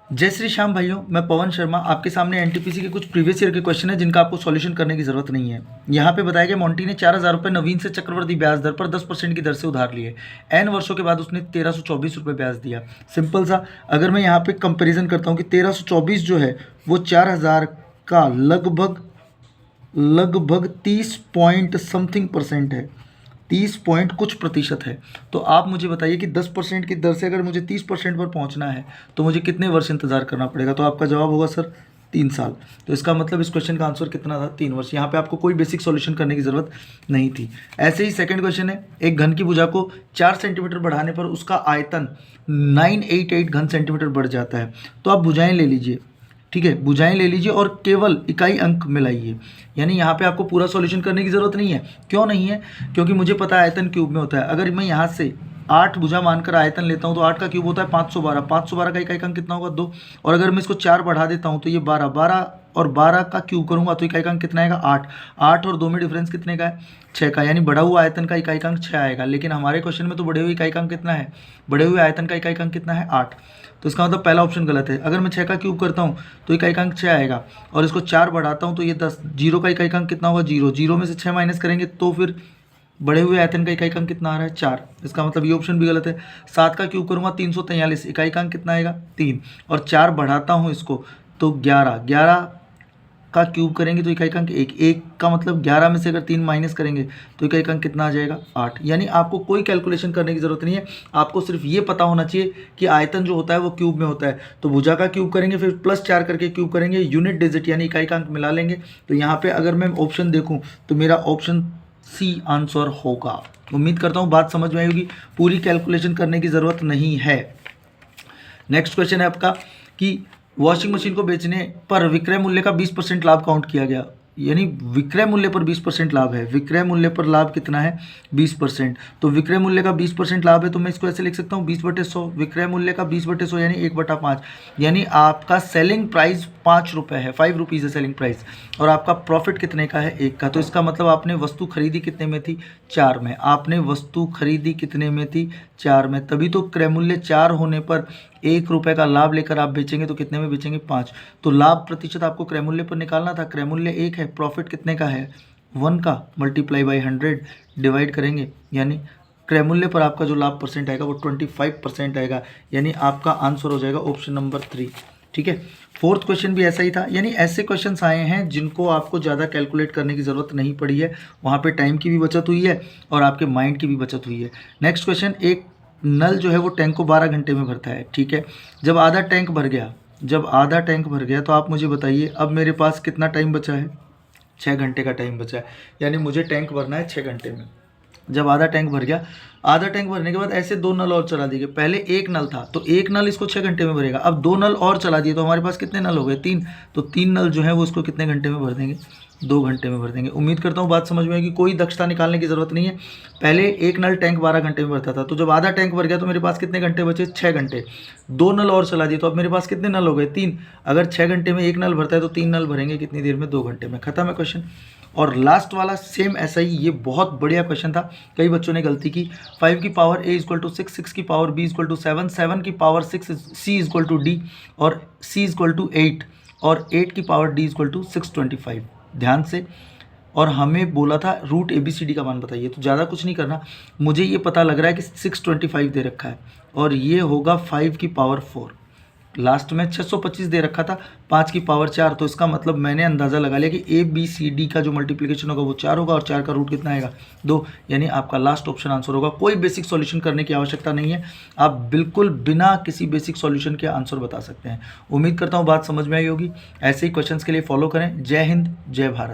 जय श्री श्याम भाइयों, मैं पवन शर्मा आपके सामने एनटीपीसी के कुछ प्रीवियस ईयर के क्वेश्चन है जिनका आपको सॉल्यूशन करने की जरूरत नहीं है। यहाँ पे बताया गया मोंटी ने 4,000 रुपये नवीन से चक्रवर्ती ब्याज दर पर 10% की दर से उधार लिए। एन वर्षों के बाद उसने 1,324 रुपये ब्याज दिया। सिंपल सा, अगर मैं यहाँ पे कंपेरिजन करता हूँ कि 1,324 जो है वो 4,000 का लगभग 30 पॉइंट समथिंग परसेंट है, 30 पॉइंट कुछ प्रतिशत है। तो आप मुझे बताइए कि 10% की दर से अगर मुझे 30% पर पहुंचना है तो मुझे कितने वर्ष इंतजार करना पड़ेगा। तो आपका जवाब होगा सर 3 साल। तो इसका मतलब इस क्वेश्चन का आंसर कितना था, 3 वर्ष। यहाँ पे आपको कोई बेसिक सॉल्यूशन करने की ज़रूरत नहीं थी। ऐसे ही सेकंड क्वेश्चन है, एक घन की भुजा को 4 सेंटीमीटर बढ़ाने पर उसका आयतन 988 घन सेंटीमीटर बढ़ जाता है। तो आप भुजाएं ले लीजिए, ठीक है, भुजाएं ले लीजिए और केवल इकाई अंक मिलाइए। यानी यहाँ पे आपको पूरा सॉल्यूशन करने की ज़रूरत नहीं है। क्यों नहीं है? क्योंकि मुझे पता है आयतन क्यूब में होता है। अगर मैं यहाँ से 8 भुजा मानकर आयतन लेता हूँ तो 8 का क्यूब होता है 512। 512 का इकाई अंक कितना होगा 2। और अगर मैं इसको 4 बढ़ा देता हूँ तो ये 12 और 12 का क्यूब करूँगा तो इकाई अंक कितना आएगा 8। 8 और 2 में डिफरेंस कितने का है 6 का, यानी बढ़ा हुआ आयतन का इकाई अंक 6 आएगा। लेकिन हमारे क्वेश्चन में तो बढ़े हुए इकाई अंक कितना है, बढ़े हुए आयतन का इकाई अंक कितना है 8। तो इसका मतलब पहला ऑप्शन गलत है। अगर मैं 6 का क्यूब करता हूँ तो इकाई अंक 6 आएगा और इसको 4 बढ़ाता हूँ तो ये 10। 0 का इकाई अंक कितना होगा 0। 0 में से 6 माइनस करेंगे तो फिर बढ़े हुए आयतन का इकाई अंक कितना आ रहा है 4। इसका मतलब ये ऑप्शन भी गलत है। 7 का क्यूब करूँगा 343, इकाई अंक कितना आएगा 3। और 4 बढ़ाता हूँ इसको तो 11। 11 का क्यूब करेंगे तो इकाई अंक 1। 1 का मतलब 11 में से अगर 3 माइनस करेंगे तो इकाई अंक कितना आ जाएगा 8। यानी आपको कोई कैलकुलेशन करने की ज़रूरत नहीं है। आपको सिर्फ ये पता होना चाहिए कि आयतन जो होता है वो क्यूब में होता है। तो भुजा का क्यूब करेंगे, फिर +4 करके क्यूब करेंगे, यूनिट डिजिट यानी इकाई का अंक मिला लेंगे। तो यहाँ पे अगर मैं ऑप्शन देखूँ तो मेरा ऑप्शन सी आंसर होगा। उम्मीद करता हूँ बात समझ में आई होगी। पूरी कैलकुलेशन करने की ज़रूरत नहीं है। नेक्स्ट क्वेश्चन है आपका कि वॉशिंग मशीन को बेचने पर विक्रय मूल्य का 20% लाभ काउंट किया गया। यानी विक्रय मूल्य पर 20% लाभ है। विक्रय मूल्य पर लाभ कितना है 20%। तो विक्रय मूल्य का 20% लाभ है तो मैं इसको ऐसे लिख सकता हूँ 20/100। विक्रय मूल्य का 20/100 यानी 1/5। यानी आपका सेलिंग प्राइस 5 रुपये है, 5 रुपीज़ है सेलिंग प्राइस। और आपका प्रॉफिट कितने का है 1 का। तो इसका मतलब आपने वस्तु खरीदी कितने में थी 4 में। आपने वस्तु खरीदी कितने में थी 4 में। तभी तो क्रय मूल्य 4 होने पर 1 रुपये का लाभ लेकर आप बेचेंगे तो कितने में बेचेंगे 5। तो लाभ प्रतिशत आपको क्रय मूल्य पर निकालना था। क्रय मूल्य 1 है, प्रॉफिट कितने का है 1 का, मल्टीप्लाई बाई 100 डिवाइड करेंगे, यानी क्रय मूल्य पर आपका जो लाभ परसेंट आएगा वो 25% आएगा। यानी आपका आंसर हो जाएगा ऑप्शन नंबर 3। ठीक है। फोर्थ क्वेश्चन भी ऐसा ही था। यानी ऐसे क्वेश्चंस आए हैं जिनको आपको ज़्यादा कैलकुलेट करने की ज़रूरत नहीं पड़ी है। वहाँ पे टाइम की भी बचत हुई है और आपके माइंड की भी बचत हुई है। नेक्स्ट क्वेश्चन, एक नल जो है वो टैंक को 12 घंटे में भरता है। ठीक है। जब आधा टैंक भर गया तो आप मुझे बताइए अब मेरे पास कितना टाइम बचा है 6 घंटे का टाइम बचा है। यानी मुझे टैंक भरना है 6 घंटे में। जब आधा टैंक भर गया, आधा टैंक भरने के बाद ऐसे 2 नल और चला दिए। पहले एक नल था तो एक नल इसको 6 घंटे में भरेगा। अब 2 नल और चला दिए तो हमारे पास कितने नल हो गए 3। तो 3 नल जो है वो इसको कितने घंटे में भर देंगे 2 घंटे में भर देंगे। उम्मीद करता हूँ बात समझ में आएगी। कोई दक्षता निकालने की ज़रूरत नहीं है। पहले एक नल टैंक 12 घंटे में भरता था तो जब आधा टैंक भर गया तो मेरे पास कितने घंटे बचे 6 घंटे। 2 नल और चला दिए तो अब मेरे पास कितने नल हो गए 3। अगर 6 घंटे में एक नल भरता है तो 3 नल भरेंगे कितनी देर में 2 घंटे में। खत्म है क्वेश्चन। और लास्ट वाला सेम ऐसा ही, ये बहुत बढ़िया क्वेश्चन था। कई बच्चों ने गलती की। 5 की पावर a = 6, 6 की पावर b = 7, 7 की पावर 6 c = d और c = 8 और 8 की पावर d = 625। ध्यान से। और हमें बोला था रूट ABCD का मान बताइए। तो ज़्यादा कुछ नहीं करना। मुझे ये पता लग रहा है कि 625 दे रखा है और ये होगा 5 की पावर 4। लास्ट में 625 दे रखा था 5 की पावर 4। तो इसका मतलब मैंने अंदाज़ा लगा लिया कि ABCD का जो मल्टीप्लिकेशन होगा वो 4 होगा और 4 का रूट कितना आएगा 2। यानी आपका लास्ट ऑप्शन आंसर होगा। कोई बेसिक सॉल्यूशन करने की आवश्यकता नहीं है। आप बिल्कुल बिना किसी बेसिक सॉल्यूशन के आंसर बता सकते हैं। उम्मीद करता हूँ बात समझ में आई होगी। ऐसे ही क्वेश्चंस के लिए फॉलो करें। जय हिंद, जय भारत।